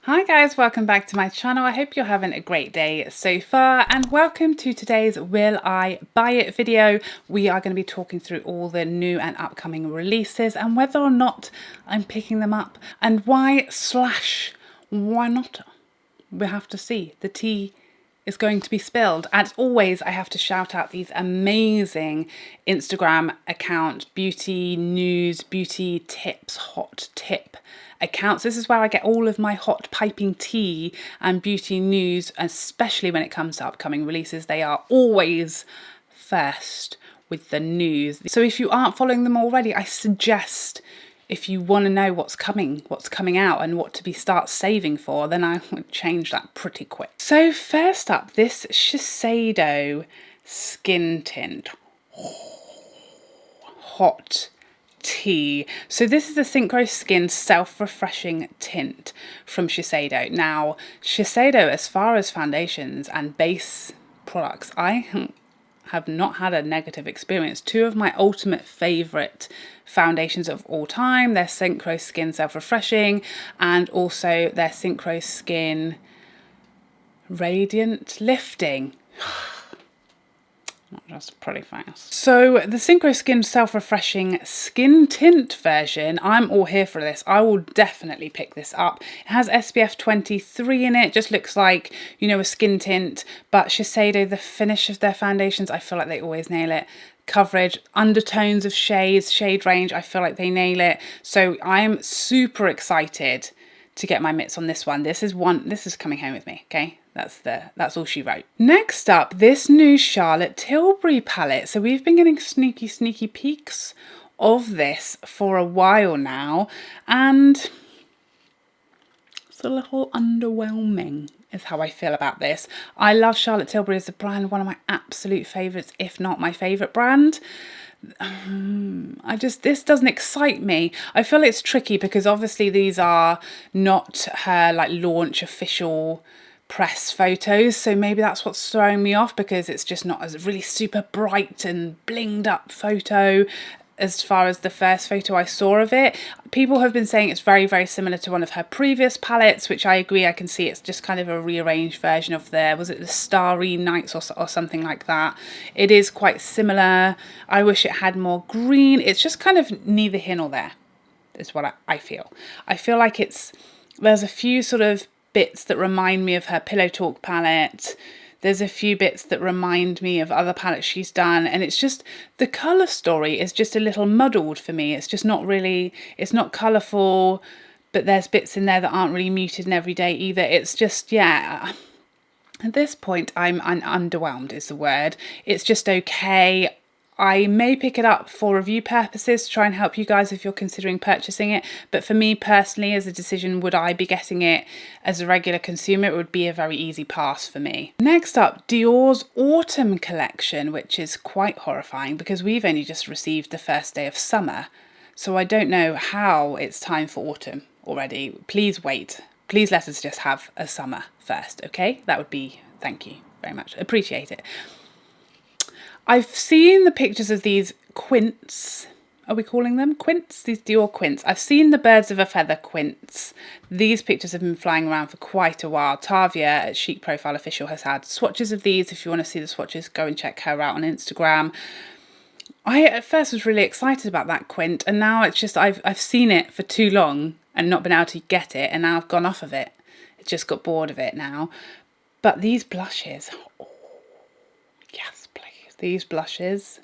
Hi guys, welcome back to my channel. I hope you're having a great day so far and welcome to today's Will I Buy It video. We are going to be talking through all the new and upcoming releases and whether or not I'm picking them up and why not. We have to see. The tea is going to be spilled. As always, I have to shout out these amazing Instagram account, beauty news, beauty tips, hot tip accounts. This is where I get all of my hot piping tea and beauty news, especially when it comes to upcoming releases. They are always first with the news. So if you aren't following them already, I suggest, if you want to know what's coming out and what to start saving for, then I would change that pretty quick. So first up, this Shiseido skin tint. Hot tea. So this is the Synchro Skin self-refreshing tint from Shiseido. Now, Shiseido, as far as foundations and base products, I have not had a negative experience. Two of my ultimate favorite foundations of all time, their Synchro Skin self-refreshing and also their Synchro Skin radiant lifting. That's pretty fast. So the Synchro Skin self-refreshing skin tint version, I'm all here for this. I will definitely pick this up. It has SPF 23 in it. Just looks like, you know, a skin tint. But Shiseido, the finish of their foundations, I feel like they always nail it. Coverage, undertones of shades, shade range, I feel like they nail it. So I'm super excited to get my mitts on this one. This is coming home with me, okay? That's all she wrote. Next up, this new Charlotte Tilbury palette. So we've been getting sneaky peeks of this for a while now, and it's a little underwhelming is how I feel about this. I love Charlotte Tilbury as a brand, one of my absolute favorites, if not my favorite brand. This doesn't excite me. I feel it's tricky because obviously these are not her like launch official press photos, so maybe that's what's throwing me off, because it's just not as really super bright and blinged up photo as far as the first photo I saw of it. People have been saying it's very similar to one of her previous palettes, which I agree. I can see it's just kind of a rearranged version of was it the Starry Nights or something like that. It is quite similar. I wish it had more green. It's just kind of neither here nor there is what I feel. I feel like there's a few sort of bits that remind me of her Pillow Talk palette. There's a few bits that remind me of other palettes she's done, and it's just the colour story is just a little muddled for me. It's just not really, it's not colourful, but there's bits in there that aren't really muted and everyday either. It's just, yeah, at this point I'm underwhelmed is the word. It's just okay. I may pick it up for review purposes to try and help you guys if you're considering purchasing it. But for me personally, as a decision, would I be getting it as a regular consumer? It would be a very easy pass for me. Next up, Dior's Autumn collection, which is quite horrifying because we've only just received the first day of summer. So I don't know how it's time for autumn already. Please wait. Please let us just have a summer first, okay? That would be, thank you very much. Appreciate it. I've seen the pictures of these quints. Are we calling them quints? These Dior quints. I've seen the birds of a feather quints. These pictures have been flying around for quite a while. Tavia at Chic Profile Official has had swatches of these. If you want to see the swatches, go and check her out on Instagram. I at first was really excited about that quint, and now it's just I've seen it for too long and not been able to get it, and now I've gone off of it. I just got bored of it now. But these blushes, oh, yes, please. These blushes,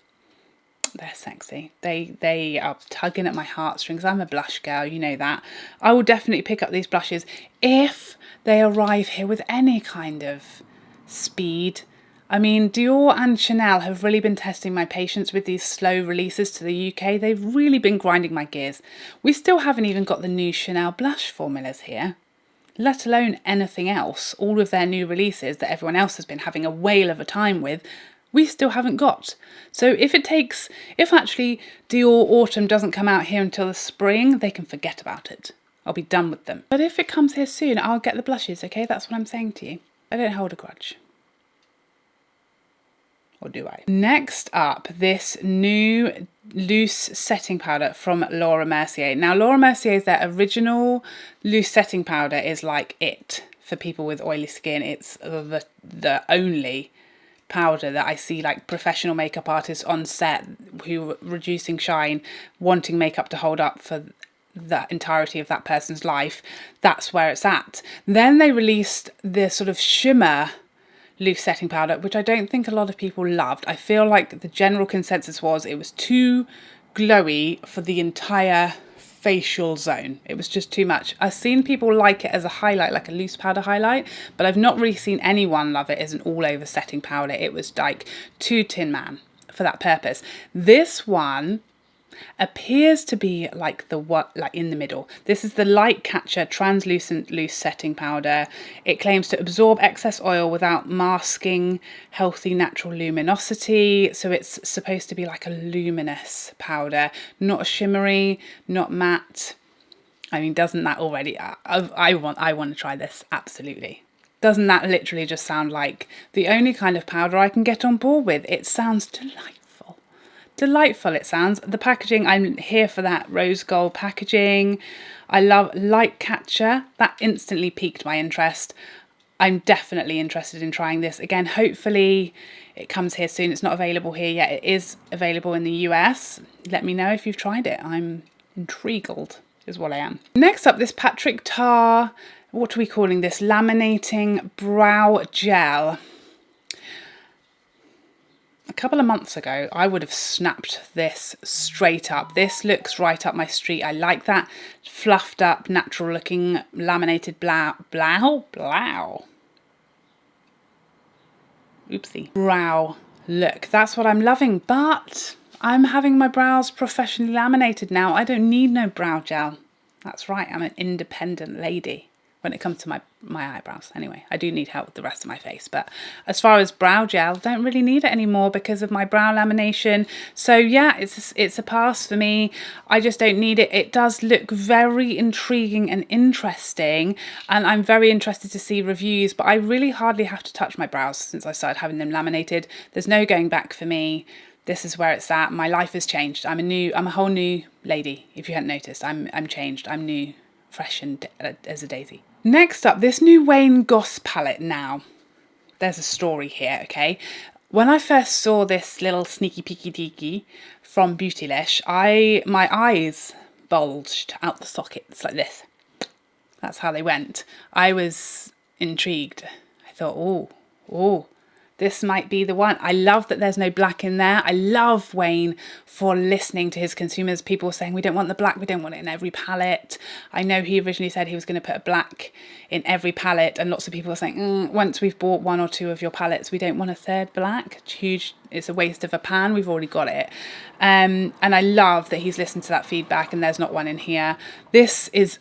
they're sexy. They are tugging at my heartstrings. I'm a blush girl, you know that. I will definitely pick up these blushes if they arrive here with any kind of speed. I mean, Dior and Chanel have really been testing my patience with these slow releases to the UK. They've really been grinding my gears. We still haven't even got the new Chanel blush formulas here, let alone anything else. All of their new releases that everyone else has been having a whale of a time with, we still haven't got. So if actually Dior Autumn doesn't come out here until the spring, they can forget about it. I'll be done with them. But if it comes here soon, I'll get the blushes, okay? That's what I'm saying to you. I don't hold a grudge. Or do I? Next up, this new loose setting powder from Laura Mercier. Now, Laura Mercier's their original loose setting powder is like it for people with oily skin. It's the only powder that I see like professional makeup artists on set who are reducing shine, wanting makeup to hold up for the entirety of that person's life. That's where it's at. Then they released the sort of shimmer loose setting powder, which I don't think a lot of people loved. I feel like the general consensus was it was too glowy for the entire facial zone. It was just too much. I've seen people like it as a highlight, like a loose powder highlight, but I've not really seen anyone love it as an all over setting powder. It was like too Tin Man for that purpose. This one appears to be like like in the middle. This is the Light Catcher Translucent Loose Setting Powder. It claims to absorb excess oil without masking healthy natural luminosity. So it's supposed to be like a luminous powder, not a shimmery, not matte. I mean, doesn't that already? I want to try this, absolutely. Doesn't that literally just sound like the only kind of powder I can get on board with? It sounds delightful. Delightful it sounds. The packaging, I'm here for that rose gold packaging. I love Light Catcher. That instantly piqued my interest. I'm definitely interested in trying this. Again, hopefully it comes here soon. It's not available here yet. It is available in the US. Let me know if you've tried it. I'm intrigued is what I am. Next up, this Patrick Tar, what are we calling this? Laminating Brow Gel. A couple of months ago, I would have snapped this straight up. This looks right up my street. I like that fluffed up, natural looking laminated brow. Oopsie. Brow look. That's what I'm loving, but I'm having my brows professionally laminated now. I don't need no brow gel. That's right, I'm an independent lady when it comes to my eyebrows. Anyway, I do need help with the rest of my face, but as far as brow gel, don't really need it anymore because of my brow lamination. So yeah, it's a pass for me. I just don't need it. It does look very intriguing and interesting, and I'm very interested to see reviews, but I really hardly have to touch my brows since I started having them laminated. There's no going back for me. This is where it's at. My life has changed. I'm a whole new lady. If you hadn't noticed, I'm changed. I'm new, fresh and as a daisy. Next up, this new Wayne Goss palette. Now, there's a story here, okay? When I first saw this little sneaky peeky deaky from Beautylish, my eyes bulged out the sockets like this. That's how they went. I was intrigued. I thought, oh, this might be the one. I love that there's no black in there. I love Wayne for listening to his consumers. People were saying, we don't want the black, we don't want it in every palette. I know he originally said he was going to put a black in every palette, and lots of people are saying, once we've bought one or two of your palettes, we don't want a third black. It's huge. It's a waste of a pan. We've already got it. And I love that he's listened to that feedback and there's not one in here. This is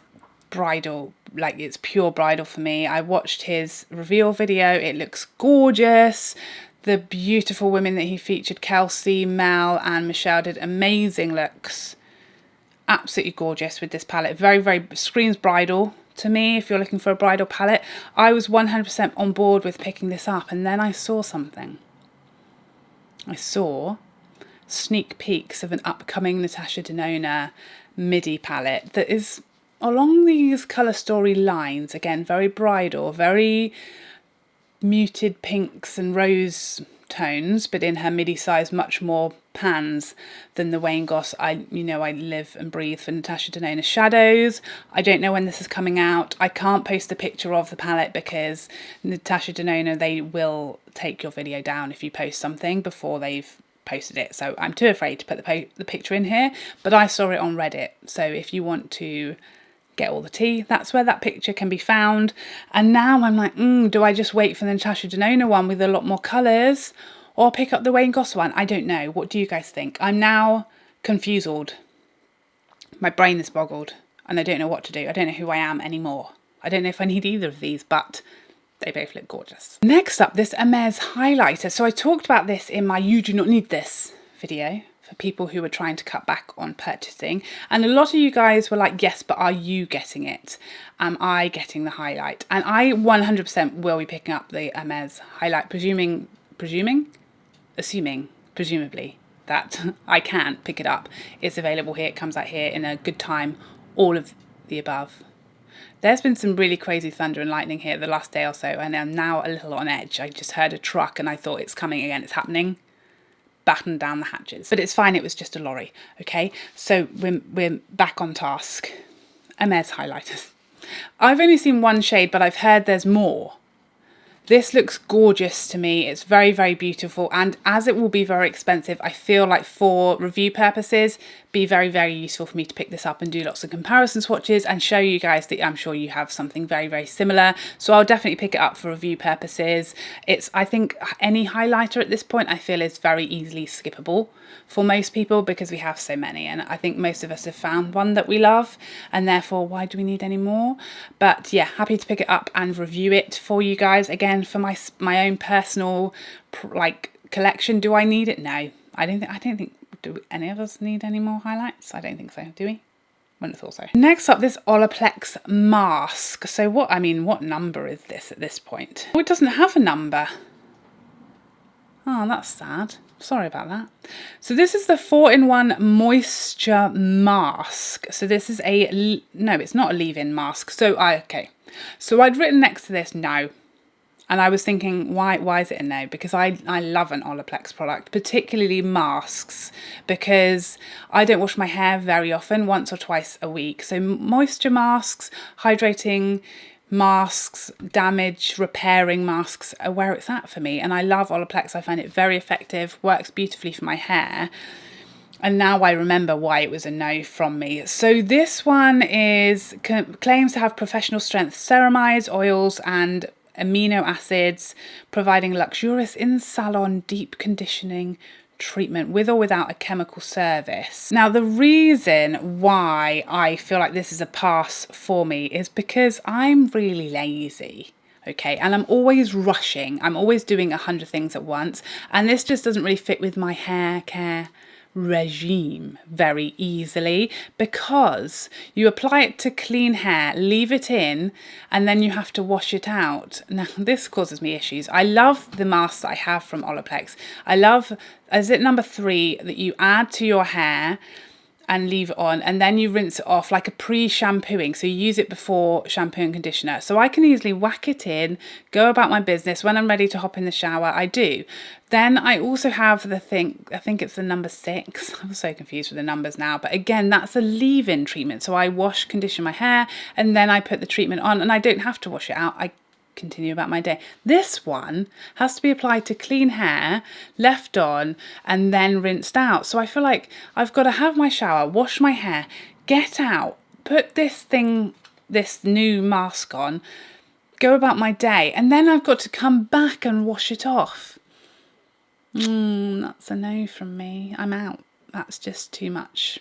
bridal, like it's pure bridal for me. I watched his reveal video. It looks gorgeous. The beautiful women that he featured, Kelsey, Mel and Michelle, did amazing looks. Absolutely gorgeous with this palette. Very, very screams bridal to me if you're looking for a bridal palette. I was 100% on board with picking this up, and then I saw something. I saw sneak peeks of an upcoming Natasha Denona midi palette that is along these colour story lines. Again, very bridal, very muted pinks and rose tones, but in her midi size, much more pans than the Wayne Goss. I live and breathe for Natasha Denona shadows. I don't know when this is coming out. I can't post a picture of the palette because Natasha Denona, they will take your video down if you post something before they've posted it. So I'm too afraid to put the picture in here, but I saw it on Reddit. So if you want to get all the tea, that's where that picture can be found. And now I'm like, do I just wait for the Natasha Denona one with a lot more colours, or pick up the Wayne Goss one? I don't know. What do you guys think? I'm now confused. My brain is boggled and I don't know what to do. I don't know who I am anymore. I don't know if I need either of these, but they both look gorgeous. Next up, this Hermes highlighter. So I talked about this in my You Do Not Need This video for people who were trying to cut back on purchasing. And a lot of you guys were like, yes, but are you getting it? Am I getting the highlight? And I 100% will be picking up the Hermes highlight, presuming assuming, presumably, that I can pick it up. It's available here, it comes out here in a good time, all of the above. There's been some really crazy thunder and lightning here the last day or so, and I'm now a little on edge. I just heard a truck and I thought it's coming again, it's happening. Batten down the hatches. But it's fine, it was just a lorry, okay? So we're back on task. Hermes highlighters. I've only seen one shade, but I've heard there's more. This looks gorgeous to me. It's very, very beautiful. And as it will be very expensive, I feel like for review purposes, be very, very useful for me to pick this up and do lots of comparison swatches and show you guys that I'm sure you have something very, very similar. So I'll definitely pick it up for review purposes. I think any highlighter at this point, I feel is very easily skippable for most people because we have so many. And I think most of us have found one that we love, and therefore, why do we need any more? But yeah, happy to pick it up and review it for you guys. Again, for my own personal collection. Do I need it? No, I don't think. Do any of us need any more highlights? I don't think so. Do we? Wouldn't have thought so. Next up, this Olaplex mask. So what number is this at this point? Oh, it doesn't have a number. Oh, that's sad. Sorry about that. So this is the 4-in-1 moisture mask. So this is no, it's not a leave-in mask. So okay. So I'd written next to this no. And I was thinking, why is it a no? Because I love an Olaplex product, particularly masks, because I don't wash my hair very often, once or twice a week. So moisture masks, hydrating masks, damage repairing masks are where it's at for me. And I love Olaplex. I find it very effective, works beautifully for my hair. And now I remember why it was a no from me. So this one claims to have professional strength ceramides, oils and amino acids, providing luxurious in-salon deep conditioning treatment with or without a chemical service. Now, the reason why I feel like this is a pass for me is because I'm really lazy. Okay, and I'm always rushing. I'm always doing 100 things at once. And this just doesn't really fit with my hair care regime very easily, because you apply it to clean hair, leave it in, and then you have to wash it out. Now this causes me issues. I love the masks that I have from Olaplex. I love, is it number 3, that you add to your hair and leave it on, and then you rinse it off like a pre-shampooing. So you use it before shampoo and conditioner. So I can easily whack it in, go about my business. When I'm ready to hop in the shower, I do. Then I also have the thing, I think it's the number 6. I'm so confused with the numbers now. But again, that's a leave-in treatment. So I wash, condition my hair, and then I put the treatment on, and I don't have to wash it out. I continue about my day. This one has to be applied to clean hair, left on, and then rinsed out. So I feel like I've got to have my shower, wash my hair, get out, put this new mask on, go about my day, and then I've got to come back and wash it off. That's a no from me. I'm out. That's just too much.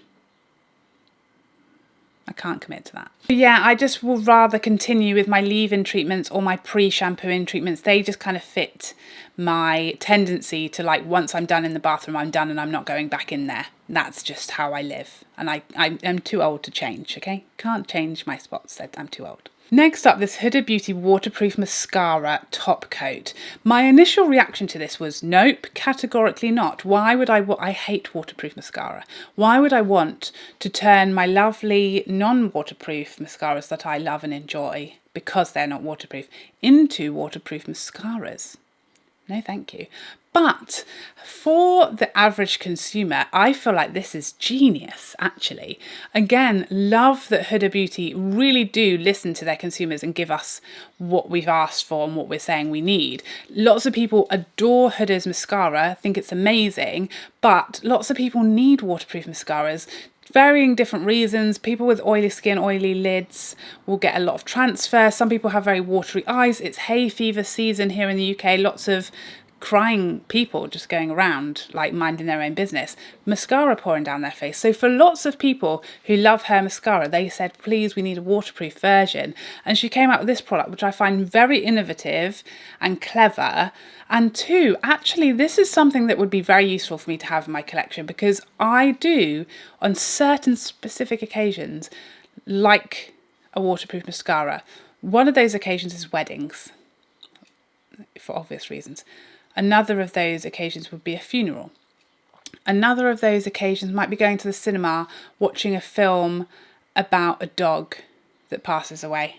I can't commit to that. Yeah, I just will rather continue with my leave-in treatments or my pre-shampooing treatments. They just kind of fit my tendency to, like, once I'm done in the bathroom, I'm done and I'm not going back in there. That's just how I live. And I'm too old to change, okay? Can't change my spots, I'm too old. Next up, this Huda Beauty Waterproof Mascara Top Coat. My initial reaction to this was, nope, categorically not. Why would I hate waterproof mascara. Why would I want to turn my lovely non-waterproof mascaras that I love and enjoy, because they're not waterproof, into waterproof mascaras? No, thank you. But for the average consumer, I feel like this is genius, actually. Again, love that Huda Beauty really do listen to their consumers and give us what we've asked for and what we're saying we need. Lots of people adore Huda's mascara, think it's amazing, but lots of people need waterproof mascaras. Varying different reasons. People with oily skin, oily lids will get a lot of transfer. Some people have very watery eyes. It's hay fever season here in the UK. Lots of crying people just going around, like, minding their own business, mascara pouring down their face. So for lots of people who love her mascara, they said, please, we need a waterproof version. And she came out with this product, which I find very innovative and clever. And 2, actually, this is something that would be very useful for me to have in my collection, because I do, on certain specific occasions, like a waterproof mascara. One of those occasions is weddings, for obvious reasons. Another of those occasions would be a funeral. Another of those occasions might be going to the cinema, watching a film about a dog that passes away.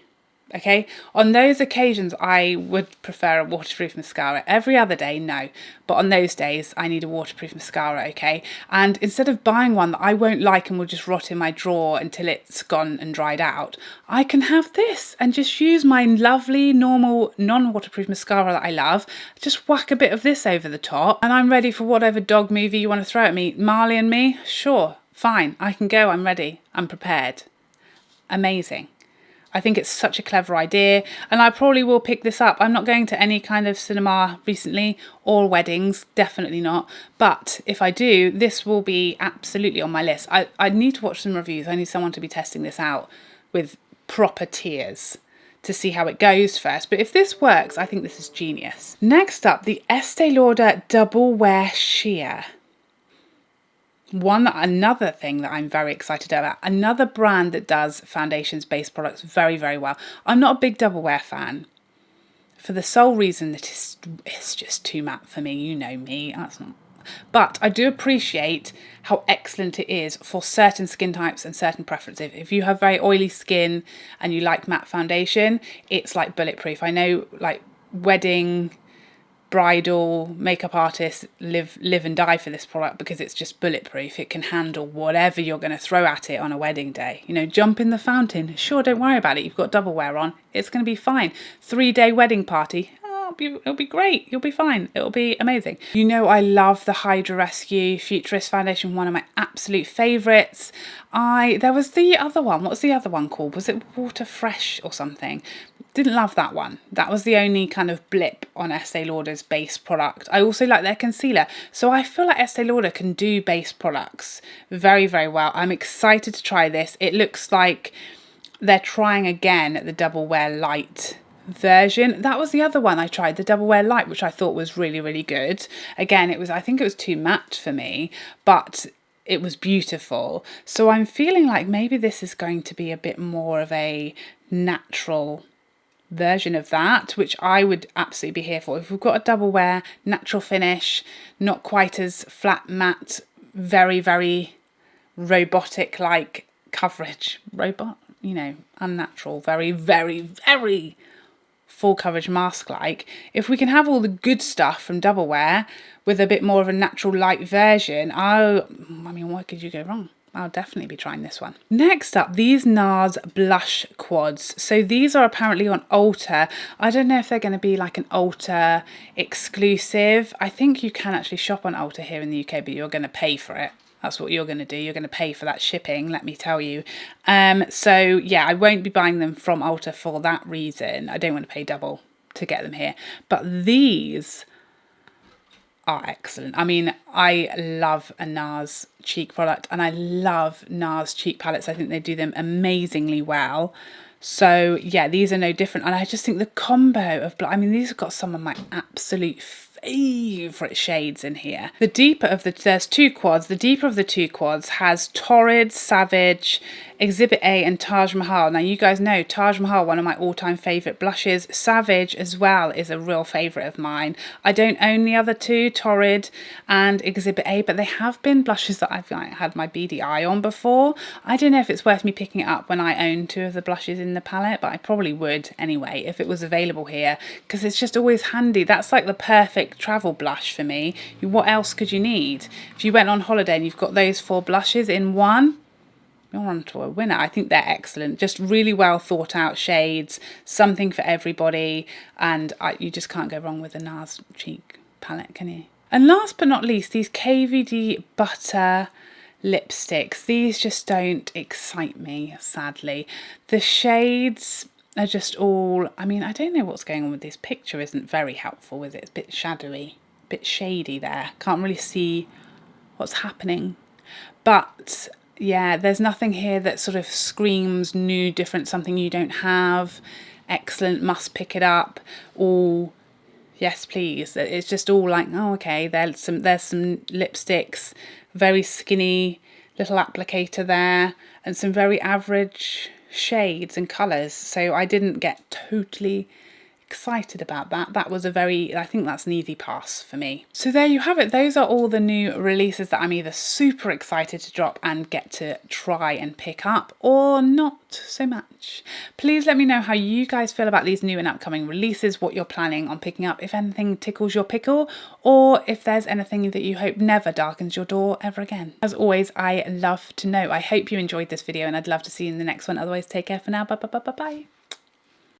Okay, on those occasions I would prefer a waterproof mascara. Every other day, no, but on those days I need a waterproof mascara, okay? And instead of buying one that I won't like and will just rot in my drawer until it's gone and dried out, I can have this and just use my lovely normal non-waterproof mascara that I love, just whack a bit of this over the top, and I'm ready for whatever dog movie you want to throw at me. Marley and Me, sure, fine, I can go, I'm ready, I'm prepared. Amazing. I think it's such a clever idea, and I probably will pick this up. I'm not going to any kind of cinema recently or weddings, definitely not. But if I do, this will be absolutely on my list. I need to watch some reviews. I need someone to be testing this out with proper tears to see how it goes first. But if this works, I think this is genius. Next up, the Estee Lauder Double Wear Sheer. Another thing that I'm very excited about, another brand that does foundations-based products very, very well. I'm not a big double wear fan for the sole reason that it's just too matte for me. You know me, that's not. But I do appreciate how excellent it is for certain skin types and certain preferences. If you have very oily skin and you like matte foundation, it's like bulletproof. I know, like, wedding, bridal makeup artists live and die for this product because it's just bulletproof. It can handle whatever you're going to throw at it on a wedding day. You know, jump in the fountain, sure, don't worry about it, you've got double wear on, it's going to be fine. 3-day wedding party, it'll be great, you'll be fine, it'll be amazing. You know, I love the Hydra Rescue Futurist foundation, one of my absolute favourites. There was the other one, what's the other one called? Was it Water Fresh or something? Didn't love that one. That was the only kind of blip on Estee Lauder's base product. I also like their concealer. So I feel like Estee Lauder can do base products very, very well. I'm excited to try this. It looks like they're trying again the Double Wear Light version. That was the other one I tried, the Double Wear Light, which I thought was really, really good. Again, I think it was too matte for me, but it was beautiful. So I'm feeling like maybe this is going to be a bit more of a natural version of that, which I would absolutely be here for. If we've got a double wear, natural finish, not quite as flat matte, very, very robotic like coverage, unnatural, very, very, very full coverage mask like. If we can have all the good stuff from double wear with a bit more of a natural light version, why could you go wrong? I'll definitely be trying this one. Next up, these Nars blush quads. So these are apparently on Ulta. I don't know if they're going to be like an Ulta exclusive. I think you can actually shop on Ulta here in the UK, but you're going to pay for it. That's what you're going to do. You're going to pay for that shipping, let me tell you. So yeah, I won't be buying them from Ulta for that reason. I don't want to pay double to get them here. But these are excellent. I mean, I love a Nars cheek product and I love Nars cheek palettes. I think they do them amazingly well. So yeah, these are no different. And I just think the combo of, these have got some of my absolute favourite shades in here. There's two quads. The deeper of the two quads has Torrid, Savage, Exhibit A and Taj Mahal. Now you guys know Taj Mahal, one of my all-time favourite blushes. Savage as well is a real favourite of mine. I don't own the other two, Torrid and Exhibit A, but they have been blushes that I've had my beady eye on before. I don't know if it's worth me picking it up when I own two of the blushes in the palette, but I probably would anyway if it was available here, because it's just always handy. That's like the perfect travel blush for me. What else could you need? If you went on holiday and you've got those 4 blushes in one, you're on to a winner. I think they're excellent. Just really well thought out shades, something for everybody, and you just can't go wrong with a Nars cheek palette, can you? And last but not least, these KVD Butter lipsticks. These just don't excite me, sadly. The shades are just all, I don't know what's going on with this picture. Isn't very helpful, is it? It's a bit shadowy, a bit shady there. Can't really see what's happening. But yeah, there's nothing here that sort of screams new, different, something you don't have. Excellent, must pick it up. All, yes please. It's just all like, oh okay, there's some lipsticks, very skinny little applicator there, and some very average shades and colours. So I didn't get totally excited about that. That was I think that's an easy pass for me. So there you have it. Those are all the new releases that I'm either super excited to drop and get to try and pick up, or not so much. Please let me know how you guys feel about these new and upcoming releases, what you're planning on picking up, if anything tickles your pickle, or if there's anything that you hope never darkens your door ever again. As always, I love to know. I hope you enjoyed this video and I'd love to see you in the next one. Otherwise, take care for now. Bye bye bye bye bye.